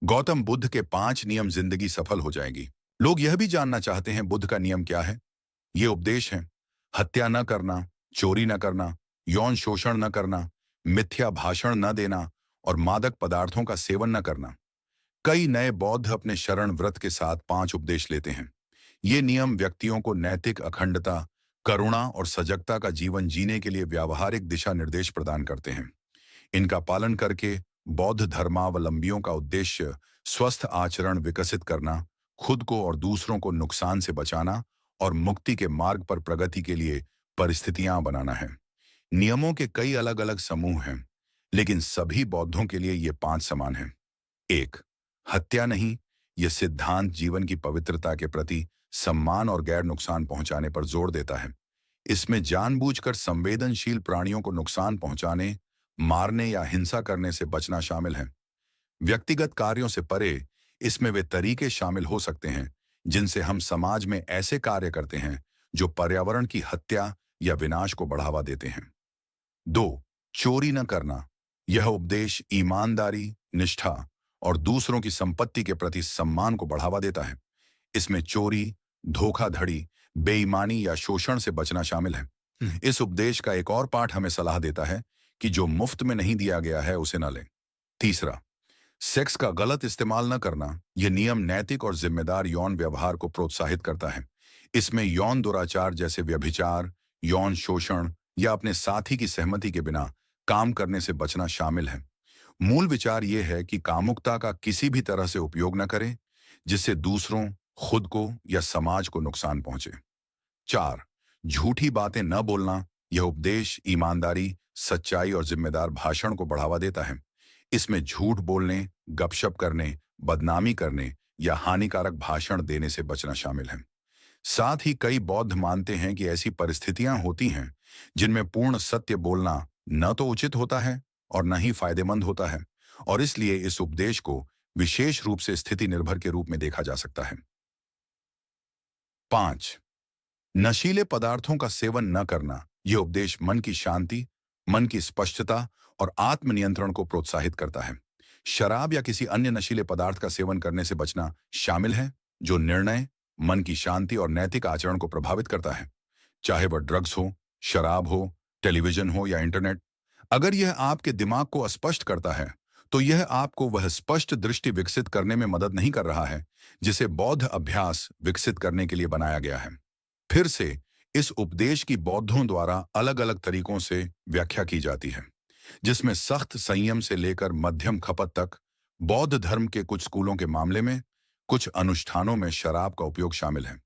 गौतम बुद्ध के 5 नियम जिंदगी सफल हो जाएगी। लोग यह भी जानना चाहते हैं बुद्ध का नियम क्या है। ये उपदेश है: हत्या न करना, चोरी न करना, यौन शोषण न करना, मिथ्या भाषण न देना और मादक पदार्थों का सेवन न करना। कई नए बौद्ध अपने शरण व्रत के साथ 5 उपदेश लेते हैं। ये नियम व्यक्तियों को नैतिक अखंडता, करुणा और सजगता का जीवन जीने के लिए व्यावहारिक दिशा निर्देश प्रदान करते हैं। इनका पालन करके बौद्ध धर्मावलंबियों का उद्देश्य स्वस्थ आचरण विकसित करना, खुद को और दूसरों को नुकसान से बचाना और मुक्ति के मार्ग पर प्रगति के लिए परिस्थितियां बनाना है। नियमों के कई अलग अलग समूह हैं, लेकिन सभी बौद्धों के लिए ये 5 समान हैं। 1. हत्या नहीं। यह सिद्धांत जीवन की पवित्रता के प्रति सम्मान और गैर नुकसान पहुंचाने पर जोर देता है। इसमें जानबूझकर संवेदनशील प्राणियों को नुकसान पहुंचाने, मारने या हिंसा करने से बचना शामिल है। व्यक्तिगत कार्यों से परे इसमें वे तरीके शामिल हो सकते हैं जिनसे हम समाज में ऐसे कार्य करते हैं जो पर्यावरण की हत्या या विनाश को बढ़ावा देते हैं। 2. चोरी न करना। यह उपदेश ईमानदारी, निष्ठा और दूसरों की संपत्ति के प्रति सम्मान को बढ़ावा देता है। इसमें चोरी, धोखाधड़ी, बेईमानी या शोषण से बचना शामिल है। इस उपदेश का एक और पाठ हमें सलाह देता है कि जो मुफ्त में नहीं दिया गया है उसे न लें। 3. सेक्स का गलत इस्तेमाल न करना। यह नियम नैतिक और जिम्मेदार यौन व्यवहार को प्रोत्साहित करता है। इसमें यौन दुराचार जैसे व्यभिचार, यौन शोषण या अपने साथी की सहमति के बिना काम करने से बचना शामिल है। मूल विचार यह है कि कामुकता का किसी भी तरह से उपयोग न करें जिससे दूसरों, खुद को या समाज को नुकसान पहुंचे। 4. झूठी बातें न बोलना। यह उपदेश ईमानदारी, सच्चाई और जिम्मेदार भाषण को बढ़ावा देता है। इसमें झूठ बोलने, गपशप करने, बदनामी करने या हानिकारक भाषण देने से बचना शामिल है। साथ ही कई बौद्ध मानते हैं कि ऐसी परिस्थितियां होती हैं जिनमें पूर्ण सत्य बोलना न तो उचित होता है और न ही फायदेमंद होता है, और इसलिए इस उपदेश को विशेष रूप से स्थिति निर्भर के रूप में देखा जा सकता है। 5. नशीले पदार्थों का सेवन न करना। यह उपदेश मन की शांति, मन की स्पष्टता और आत्मनियंत्रण को प्रोत्साहित करता है। शराब या किसी अन्य नशीले पदार्थ का सेवन करने से बचना शामिल है, जो निर्णय, मन की शांति और नैतिक आचरण को प्रभावित करता है। चाहे वह ड्रग्स हो, शराब हो, टेलीविजन हो या इंटरनेट। अगर यह आपके दिमाग को अस्पष्ट करता है, तो यह आपको वह स्पष्ट दृष्टि विकसित करने में मदद नहीं कर रहा है जिसे बौद्ध अभ्यास विकसित करने के लिए बनाया गया है। फिर से इस उपदेश की बौद्धों द्वारा अलग अलग तरीकों से व्याख्या की जाती है, जिसमें सख्त संयम से लेकर मध्यम खपत तक। बौद्ध धर्म के कुछ स्कूलों के मामले में कुछ अनुष्ठानों में शराब का उपयोग शामिल है।